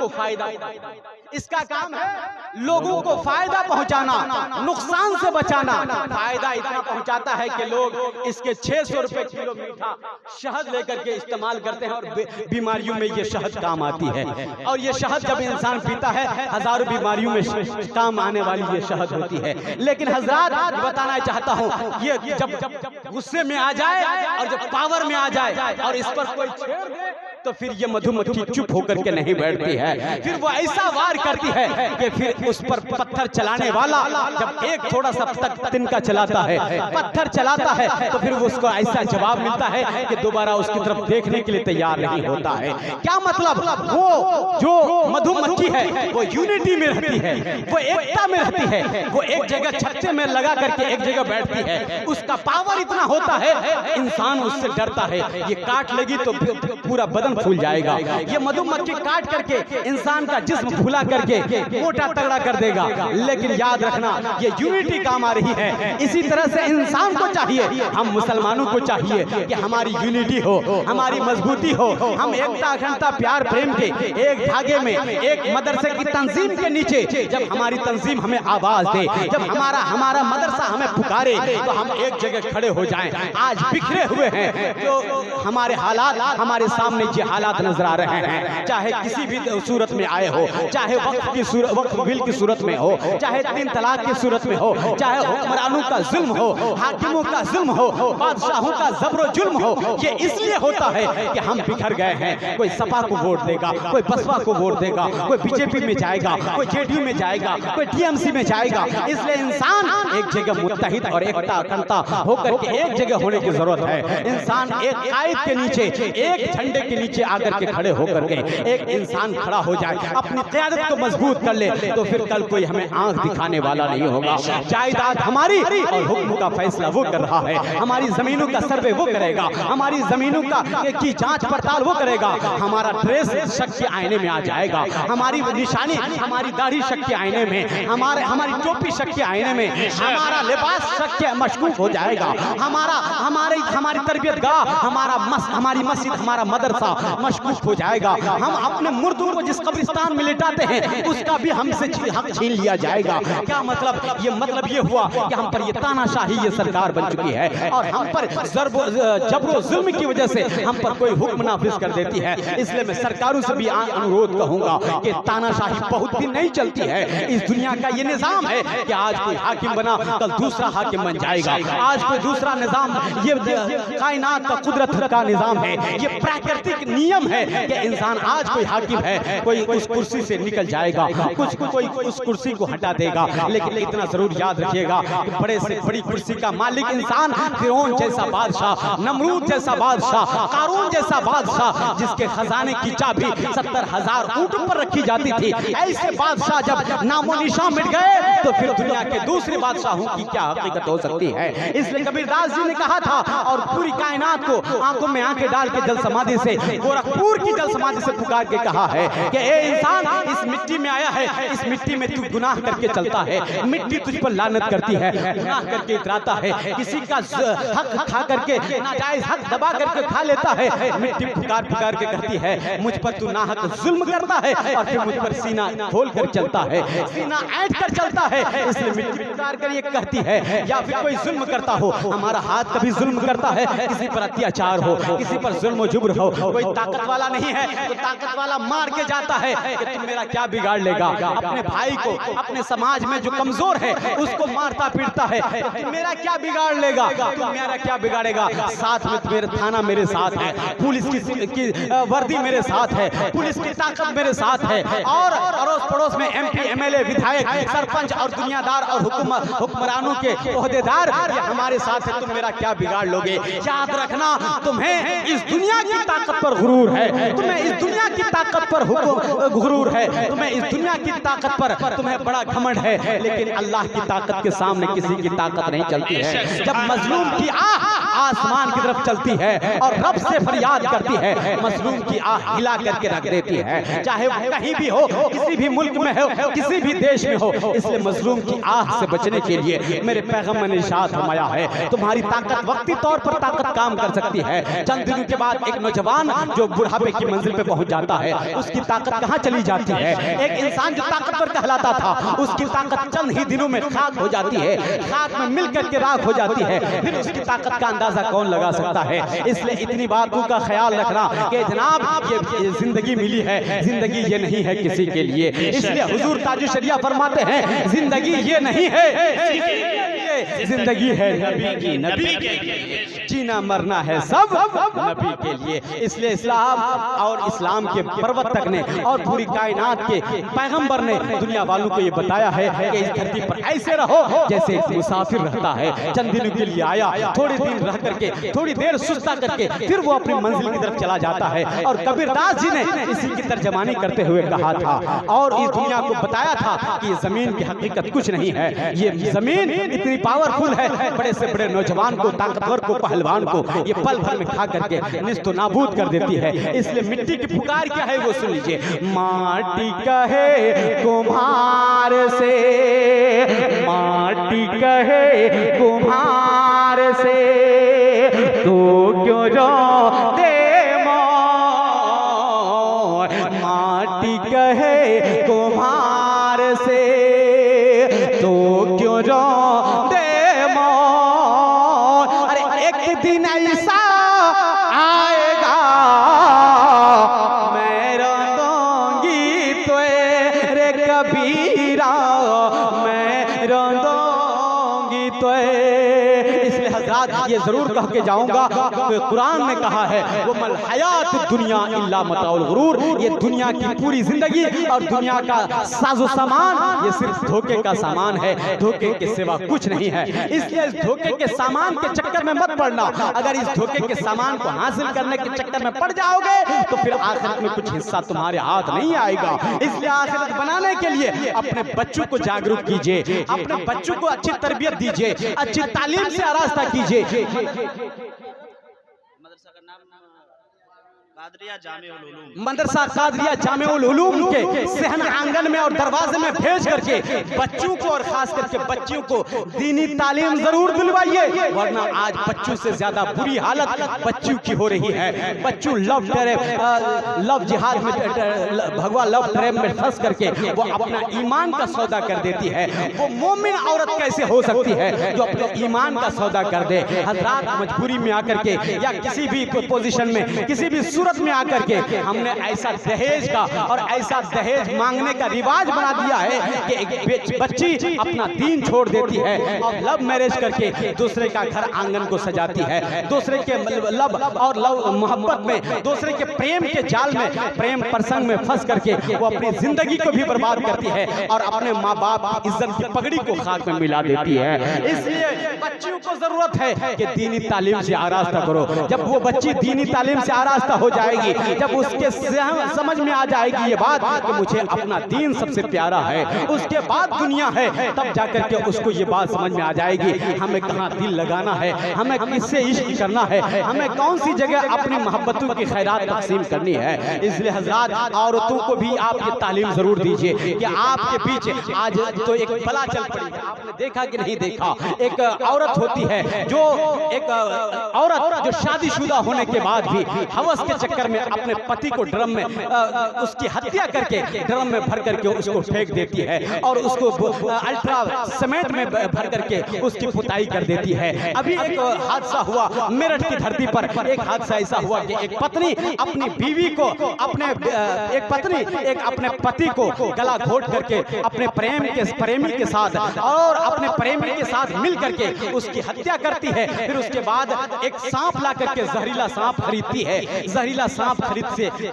को फायदा, इसका काम है लोगों को फायदा पहुंचाना, नुकसान से बचाना। फायदा इतना पहुंचाता है कि लोग इसके 600 रुपए किलो मीठा शहद लेकर के इस्तेमाल करते हैं और बीमारियों में ये शहद काम आती है। और ये शहद जब इंसान पीता है हजारों बीमारियों में काम आने वाली ये शहद होती है। लेकिन हजरात बताना चाहता हूँ, ये जब गुस्से में आ जाए और जब पावर में आ जाए और इस पर कोई छेड़ दे तो फिर ये मधुमक्खी चुप होकर के नहीं बैठती है, फिर वो ऐसा वार करती है कि फिर उस पर पत्थर चलाने वाला जब एक थोड़ा सा तिनका चलाता है, पत्थर चलाता है, तो फिर उसको ऐसा जवाब मिलता है कि दोबारा उसकी तरफ देखने के लिए तैयार नहीं होता है। क्या मतलब, वो जो मधुमक्खी है वो यूनिटी में रहती है, वो एकता में रहती है, वो एक जगह छत्ते में लगा करके एक जगह बैठती है। उसका पावर इतना होता है इंसान उससे डरता है, ये काट लेगी तो पूरा बदन फूल जाएगा। ये मधुमक्खी काट करके इंसान का जिस्म फूला करके मोटा तगड़ा कर देगा। लेकिन याद रखना ये यूनिटी काम आ रही है। इसी तरह से इंसान को चाहिए, हम मुसलमानों को चाहिए कि हमारी यूनिटी हो, हमारी मजबूती हो, हम एकता अखंडता प्यार प्रेम के एक धागे में एक मदरसे की तंजीम के नीचे जब हमारी तंजीम हमें आवाज दे, जब हमारा मदरसा हमें पुकारे तो हम एक जगह खड़े हो जाएं। आज बिखरे हुए हैं जो हमारे हालात हमारे सामने ये हालात नजर आ रहे हैं, चाहे किसी भी सूरत में आए हो, चाहे वक्फ बिल की सूरत में हो, चाहे 3 तलाक की सूरत में हो, चाहे हुक्मरानों का जुल्म हो, हाकिमों का जुल्म हो, बादशाहों का जबरो जुल्म हो। ये इसलिए होता है कि हम बिखर गए हैं। कोई सपा को वोट देगा, कोई बसपा को वोट देगा, कोई बीजेपी में जाएगा, कोई जेडीयू में जाएगा, कोई टीएमसी में जाएगा। इसलिए इंसान एक जगह मुत्तहिद और एकता अखंडता होकर के एक जगह होने की जरूरत है। इंसान एक कायद के नीचे, एक झंडे के नीचे आकर के खड़े होकर के एक इंसान खड़ा हो जाए, अपनी क़यादत को मजबूत कर ले, तो फिर कल कोई हमें आंख दिखाने वाला नहीं होगा। जायदाद हमारी और हुक्म का फैसला वो कर रहा है, हमारी जमीनों का सर्वे वो करेगा, हमारी जमीनों की जांच पड़ताल वो करेगा। हमारा ड्रेस शक के आईने में आ जाएगा, हमारी निशानी हमारी दाढ़ी शक के आईने में, हमारी टोपी शक के आईने में, हमारा लिबास शक के मशकूक हो जाएगा, हमारी तरबियत गाह, हमारी मस्जिद, हमारा मदरसा मशकूक हो जाएगा। हम अपने मुर्दों को जिस कब्रिस्तान में लिटाते हैं उसका भी हमसे हक छीन लिया जाएगा। क्या मतलब, ये हुआ कि हम पर ये तानाशाही ये सरकार बन चुकी है और हम पर जबरो जुल्म की वजह से हम पर कोई हुक्म नाफिज कर देती है। इसलिए मैं सरकारों से भी अनुरोध कहूंगा कि तानाशाही बहुत दिन नहीं चलती है। इस दुनिया का ये निजाम है कि आज कोई हाकिम बना कल दूसरा हाकिम बन जाएगा, आज कोई दूसरा निजाम, ये कायनात का कुदरत का निजाम है, ये प्राकृतिक नियम है कि इंसान आज कोई हाकिम है, कोई उस कुर्सी से निकल जाएगा, कोई उस कुर्सी को हटा देगा। लेकिन इतना जरूर याद रखिएगा कि बड़े से बड़ी कुर्सी का मालिक इंसान, फिरौन जैसा बादशाह, नमरूद जैसा बादशाह, कारून जैसा बादशाह, जिसके खजाने की चाबी 70,000 ऊंट पर रखी जाती थी, ऐसे बादशाह जब नामो निशान मिट गए तो फिर दुनिया के दूसरे बादशाहों की क्या हकीकत हो सकती है। इसलिए कबीरदास जी ने कहा था और पूरी कायनात को आंखों में आंखें डाल के जल समाधि से, गोरखपुर की जल समाधि से पुकार के कहा है कि ए इंसान, इस मिट्टी में आया है, इस मिट्टी में तू गुनाह करके चलता है, मिट्टी तुझ पर लानत करती है, गुनाह करके इतराता है, किसी का हक खा करके, नाजायज हक दबा करके खा लेता है। मिट्टी पुकार पुकार के कहती है मुझ पर तू नाहक जुल्म करता है और फिर मुझ पर सीना खोल कर चलता है, सीना ऐंठ कर चलता है। इसलिए मिट्टी पुकार कर ये कहती है, या फिर कोई जुल्म करता हो, हमारा हाथ कभी जुल्म करता है, किसी पर अत्याचार हो, किसी पर जुल्म जुब्र हो, कोई ताकत वाला नहीं है तो ताकत वाला मार के जाता है कि तुम मेरा क्या बिगाड़ लेगा। अपने भाई को, अपने समाज में जो कमजोर है उसको मारता पीटता है, तुम मेरा क्या बिगाड़ लेगा, तुम मेरा क्या बिगाड़ेगा। साथ में मेरे थाना मेरे साथ है, पुलिस की वर्दी मेरे साथ है, पुलिस की ताकत मेरे साथ है, और अड़ोस पड़ोस में MP MLA विधायक सरपंच और दुनियादार और हुक्मरानों के ओहदेदार हमारे साथ है, तुम मेरा क्या बिगाड़ लोगे। याद रखना, तुम्हें इस दुनिया की ताकत पर गुरूर है, तुम्हें इस दुनिया की ताकत पर गुरूर है, तुम्हें इस दुनिया की ताकत पर तुम्हें बड़ा घमंड है, लेकिन अल्लाह की ताकत के सामने किसी की ताकत नहीं चलती है। जब मजलूम की आह आसमान की तरफ चलती है और रब से फरियाद करती है, मजलूम की आह हिला करके रख देती है, चाहे वो कहीं भी भी हो, किसी भी मुल्क में हो, किसी भी देश में हो, इसलिए मजलूम की आह से बचने के लिए मेरे पैगंबर ने इरशाद फरमाया है, तुम्हारी ताकत वक्ती तौर पर ताकत काम कर सकती है। चंद दिनों के बाद एक नौजवान जो बुढ़ापे की मंजिल पे पहुंच जाता है, उसकी ताकत कहां चली जाती है? एक इंसान जो ताकतवर कहलाता था, उसकी ताकत चंद ही दिनों में खाक हो जाती है, खाक में मिल करके राख हो जाती है। फिर उसकी ताकत का अंदाजा कौन लगा सकता है? इसलिए इतनी बातों का ख्याल रखना कि जनाब ये जिंदगी मिली है, जिंदगी ये नहीं है किसी के लिए। इसलिए हुजूर ताजु शरिया फरमाते हैं, जिंदगी ये नहीं है, जिंदगी है नबी की, नबी के लिए जीना मरना है सब नबी के लिए। इसलिए इस्लाम और इस्लाम के प्रवर्तक ने और पूरी कायनात के पैगंबर ने दुनिया वालों को ये बताया है कि इस धरती पर ऐसे रहो जैसे एक मुसाफिर रहता है। चंद दिनों के लिए आया, थोड़े दिन रह करके, थोड़ी देर सुस्ता करके फिर वो अपनी मंजिल की तरफ चला जाता है। और कबीरदास जी ने इसी की तर्जमानी करते हुए कहा था और इस दुनिया को बताया था कि ये जमीन की हकीकत कुछ नहीं है, ये जमीन इतनी पावरफुल है, बड़े से बड़े नौजवान को, ताकतवर को, पहलवान को ये पल भर में खा करके निस्तो नाबूद कर देती है। इसलिए मिट्टी की पुकार क्या है वो सुन लीजिए। माटी कहे कुम्हार से, माटी कहे कुम्हार से, तू क्यों रो दे मोर, माटी कहे कुम्हार से, तू क्यों रो दे मोर। अरे एक दिन ऐसा आएगा मैं रोंदूंगी तेरे कबीरा, मैं रोंदूंगी तेरे। इसलिए हजरात ये जरूर कह के जाऊंगा, कुरान ने कहा है वो मल हयात दुनिया इल्ला मताउल गुरूर, ये दुनिया की पूरी जिंदगी और दुनिया का साजो सामान ये सिर्फ धोखे का सामान है, धोखे के सिवा कुछ नहीं है। इसलिए इस धोखे के सामान के चक्कर में मत पड़ना। अगर इस धोखे के सामान को हासिल करने के चक्कर में पड़ जाओगे तो फिर आखिरत में कुछ हिस्सा तुम्हारे हाथ नहीं आएगा। इसलिए आखिरत बनाने के लिए अपने बच्चों को जागरूक कीजिए, अपने बच्चों को अच्छी तरबियत दीजिए, अच्छी तालीम से आरास्ता कीजिए। मदरसा कादरिया जामिउल उलूम के सहन आंगन में और दरवाजे में भेज करके बच्चों को और खास करके बच्चियों को दीनी तालीम जरूर दिलवाइए, वरना आज बच्चों से ज्यादा बुरी हालत बच्चों की हो रही है। बच्चों लव जिहाद में, भगवा लव ट्रैप में फंस करके वो अपना ईमान का सौदा कर देती है। वो मोमिन औरत कैसे हो सकती है जो अपने ईमान का सौदा कर दे? हजरात मजबूरी में आकर के या किसी भी पोजीशन में, किसी भी सूरत में आकर के हमने ऐसा दहेज का और ऐसा दहेज मांगने का रिवाज बना दिया है कि एक बच्ची अपना दीन छोड़ देती है और लव मैरिज करके दूसरे का घर आंगन को सजाती है, दूसरे के लव और लव मोहब्बत में, दूसरे के प्रेम के जाल में, प्रेम प्रसंग में फंस करके वो अपनी जिंदगी को भी बर्बाद करती है और अपने माँ बाप की इज्जत की पगड़ी को खाक में मिला देती है। इसलिए बच्चियों को जरूरत है कि दीनी तालीम से आरास्ता करो। जब वो बच्ची दीनी तालीम से आरास्ता हो जाएगी, जब उसके समझ में आ जाएगी ये बात कि मुझे अपना दीन सबसे प्यारा है, उसके बाद दुनिया है, तब जाकर के उसको ये बात समझ में आ जाएगी हमें कहाँ दिल लगाना है, हमें किससे इश्क करना है, हमें कौन सी जगह अपनी मोहब्बतों की खैरात तकसीम करनी है। इसलिए हजरात औरतों को भी आप ये तालीम जरूर दीजिए कि आपके पीछे आज तो एक बला चल पड़ी है, आपने देखा कि नहीं देखा? एक औरत होती है जो एक औरत जो शादीशुदा होने के बाद भी हवस के चक्कर में अपने पति को ड्रम में उसकी हत्या करके ड्रम में भर करके उसको फेंक देती है और उसको अल्ट्रा सीमेंट में भर करके उसकी पुताई कर देती है। अभी एक हादसा हुआ मेरठ की धरती पर, एक हादसा ऐसा हुआ कि एक पत्नी अपनी बीवी को अपने पति को गला घोट करके अपने प्रेमी के साथ और अपने प्रेमी के साथ मिल करके उसकी हत्या करती है। फिर उसके बाद एक सांप ला करके जहरीला सांप खरीदती है, जहरीला सांप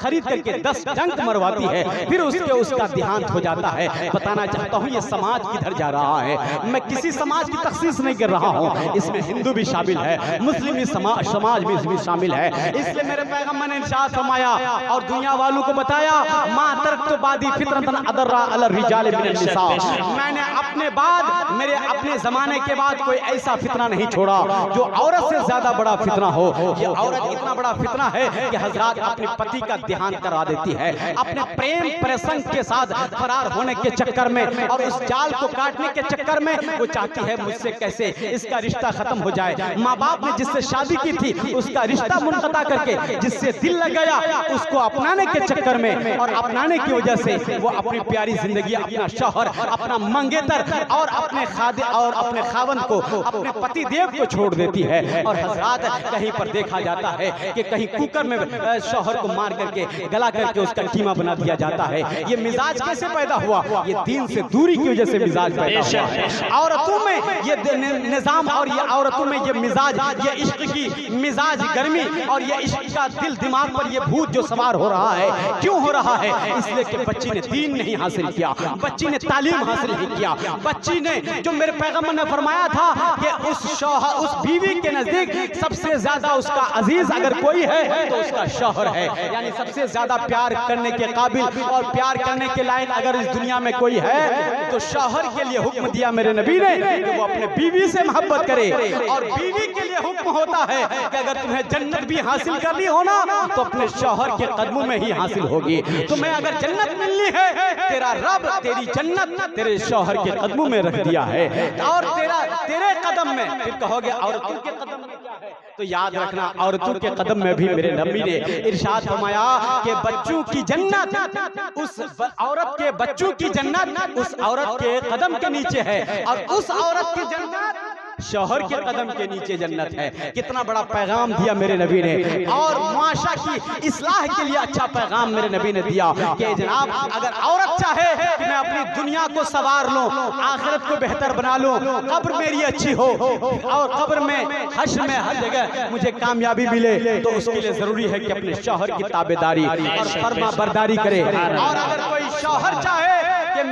खरीद करके 10 डंक मरवाती है। फिर उसका देहांत हो जाता है। बताना चाहता हूँ ये समाज किधर जा रहा है। मैं किसी समाज की तखसीस नहीं कर रहा हूँ, इसमें हिंदू भी शामिल है, मुस्लिम भी समाज भी शामिल है। इसलिए मेरे पैगंबर ने इरशाद फरमाया और दुनिया वालों को बताया, मा तरक्तु बादी फितरतन अदर्रा अलर रिजाल मिनन निसा, मैंने अपने बाद, मेरे अपने जमाने के बाद कोई ऐसा फितना नहीं छोड़ा जो औरत से ज्यादा बड़ा फितना हो। ये औरत इतना बड़ा फितना है कि हजरात अपने पति का देहांत करवा देती है अपने प्रेम प्रसंग के साथ फरार होने के चक्कर में, और उस जाल को काटने के चक्कर में वो चाहती है मुझसे कैसे इसका रिश्ता खत्म हो जाए। माँ बाप ने जिससे शादी की थी उसका रिश्ता मुनक़ता करके जिससे दिल लग गया उसको अपनाने के चक्कर में और अपनाने की वजह से वो अपनी प्यारी जिंदगी, अपना शौहर, अपना मंगेतर और अपने खादे और अपने खावन को, अपने पति देव को छोड़ देती है। और हजरात कहीं पर देखा जाता है कि कहीं कुकर में शौहर को मार करके गला करके उसका कीमा बना दिया जाता है। ये मिजाज कैसे पैदा हुआ? ये दीन से दूरी की वजह से मिजाज पैदा हुआ। औरतों में ये निजाम और ये औरतों में ये मिजाज, ये इश्क की मिजाज गर्मी और ये इश्क का दिल दिमाग पर ये भूत जो सवार हो रहा है, क्यों हो रहा है? इसलिए कि बच्ची ने दीन नहीं हासिल किया, बच्ची ने तालीम हासिल नहीं किया, बच्ची ने जो मेरे पैगंबर ने फरमाया था कि उस शौहर, उस बीवी के नजदीक सबसे ज्यादा उसका अजीज अगर कोई है तो उसका शौहर है। यानी सबसे ज्यादा प्यार करने के काबिल और प्यार करने के लायक अगर इस दुनिया में कोई है तो शौहर के लिए हुक्म दिया मेरे नबी ने कि वो अपने बीवी से मोहब्बत करे। और बीवी के लिए हुक्म होता है कि अगर तुम्हें जन्नत भी हासिल करनी हो ना तो अपने शौहर के कदमों में ही हासिल होगी। तुम्हें अगर जन्नत मिलनी है, तेरा रब तेरी जन्नत तेरे शौहर के कदमों में रख दिया है और तेरे कदम में। फिर कहोगे औरतों के कदम में क्या है? तो याद रखना औरतों के कदम में भी मेरे नबी ने इरशाद फरमाया कि बच्चों की जन्नत उस औरत के, बच्चों की जन्नत उस औरत के कदम के नीचे है और उस औरत की जन्नत शौहर के कदम के नीचे जन्नत है। कितना बड़ा पैगाम दिया मेरे नबी ने। और मुआशरा की इस्लाह के लिए अच्छा पैगाम मेरे नबी ने दिया कि जनाब अगर औरत चाहे कि मैं अपनी दुनिया को संवार लूं, आखिरत को बेहतर बना लूं, कब्र मेरी अच्छी हो और कब्र में हश्र में हर जगह मुझे कामयाबी मिले, तो उसके लिए जरूरी है कि अपने शौहर की ताबेदारी और फर्मा बरदारी करे। और अगर कोई शौहर चाहे कि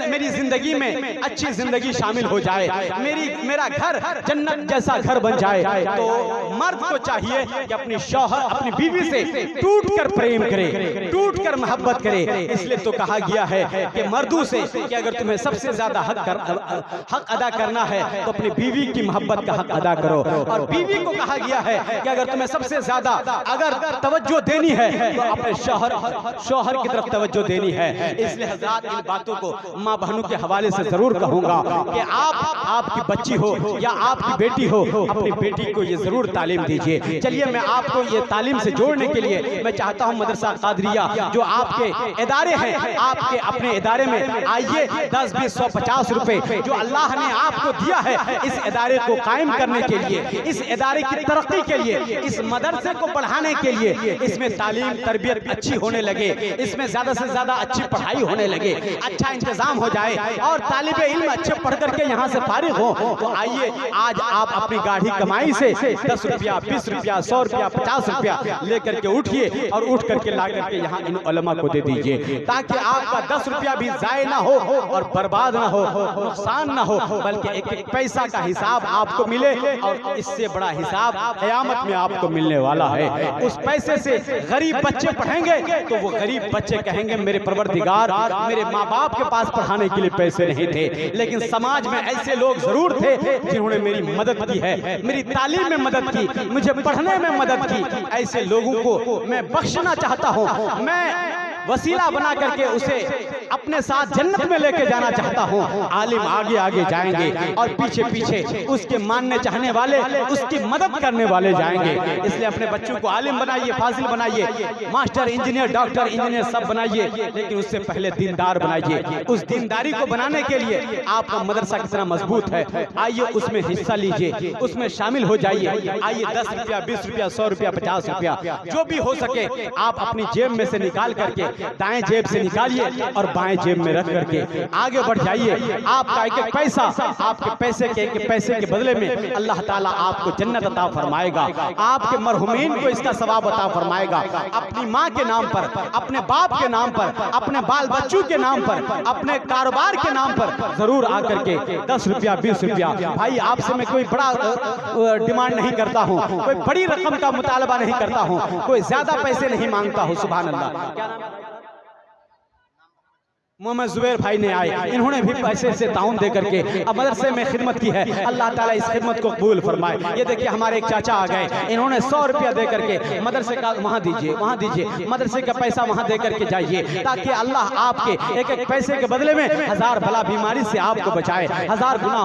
मेरी जिंदगी में अच्छी जिंदगी शामिल हो जाए, मेरा घर जन्नत जैसा घर बन जाए, तो मर्द को चाहिए कि अपनी शौहर, अपनी बीवी से टूटकर प्रेम करे, टूटकर मोहब्बत करे। इसलिए तो कहा गया है कि मर्दों से कि अगर तुम्हें सबसे ज्यादा हक अदा करना है तो अपनी बीवी की मोहब्बत का हक अदा करो। और बीवी को कहा गया है कि अगर तुम्हें सबसे ज्यादा अगर तवज्जो देनी है तो अपने शौहर की तरफ तवज्जो देनी है। इसलिए हज़रात इन बातों को माँ बहनों के हवाले से जरूर कहूंगा कि आपकी बच्ची हो या आपकी बेटी हो, अपनी बेटी को ये जरूर तालीम दीजिए। चलिए मैं आपको ये तालीम से जोड़ने के लिए मैं चाहता हूँ मदरसा कादरिया जो आपके इदारे हैं, आपके अपने इदारे में आइए 10, 20, 100, 50 रुपए जो अल्लाह ने आपको दिया है इस इदारे को कायम करने के लिए, इस इदारे की तरक्की के लिए, इस मदरसे को बढ़ाने के लिए, इसमें तालीम तरबियत अच्छी होने लगे, इसमें ज्यादा से ज्यादा अच्छी पढ़ाई होने लगे, अच्छा इंतजाम हो जाए और तालिबे इल्म अच्छे पढ़ करके यहाँ से फारिग हो, तो आइए आज आप अपनी गाढ़ी कमाई से 10 रुपया, 20 रुपया, 100 रुपया, 50 रुपया लेकर के उठिए और उठ करके ला करके यहाँ इन उलमा को दे दीजिए, ताकि आपका 10 रुपया भी जाए ना हो और बर्बाद ना हो, नुकसान ना हो, बल्कि एक एक पैसा का हिसाब आपको मिले। और इससे बड़ा हिसाब क़यामत में आपको मिलने वाला है। उस पैसे से गरीब बच्चे पढ़ेंगे तो वो गरीब बच्चे कहेंगे मेरे परवरदिगार, मेरे माँ बाप के पास पढ़ाने के लिए पैसे नहीं थे, लेकिन समाज में ऐसे लोग जरूर थे जिन्होंने मेरी मदद की है, मेरी तालीम में मदद की, मुझे पढ़ने में मदद की। ऐसे लोगों को मैं बख्शना चाहता हूँ, मैं वसीला बना करके उसे अपने साथ जन्नत में लेके जाना चाहता हूँ। आलिम आगे आगे जाएंगे और पीछे पीछे उसके मानने चाहने वाले, उसकी मदद करने वाले जाएंगे। इसलिए अपने बच्चों को आलिम बनाइए, फाजिल बनाइए, मास्टर, इंजीनियर, डॉक्टर, इंजीनियर सब बनाइए, लेकिन उससे पहले दीनदार बनाइए। उस दीनदारी को बनाने के लिए आपका मदरसा कितना मजबूत है, आइए उसमें हिस्सा लीजिए, उसमें शामिल हो जाइए। आइए 10 रुपया, 20 रुपया, 100 रुपया, 50 रुपया जो भी हो सके आप अपनी जेब में से निकाल करके दाएं जेब से निकालिए और बाएं जेब में रख करके आगे बढ़ जाइए। आपका एक एक पैसा, आपके पैसे के एक पैसे के बदले में अल्लाह ताला आपको जन्नत अता फरमाएगा, आपके मरहुमीन को इसका सवाब अता फरमाएगा। अपनी माँ के नाम पर, अपने बाप के नाम पर, अपने बाल बच्चों के नाम पर, अपने कारोबार के नाम पर जरूर आकर के 10 रुपया, 20 रुपया, भाई आपसे मैं कोई बड़ा डिमांड नहीं करता हूँ, कोई बड़ी रकम का मुतालबा नहीं करता हूँ, कोई ज्यादा पैसे नहीं मांगता हूँ। सुभान अल्लाह। मोहम्मद जुबैर भाई ने आए, इन्होंने भी पैसे से ताउन दे करके अब मदरसे में खिदमत की है। अल्लाह ताला इस खिदमत को कबूल फरमाए। ये देखिए हमारे एक चाचा आ गए, इन्होंने 100 रुपया दे करके मदरसे का वहाँ दीजिए मदरसे का पैसा वहाँ दे करके जाइए, ताकि अल्लाह आपके एक एक पैसे के बदले में 1000 बला बीमारी से आपको बचाए, 1000 गुनाह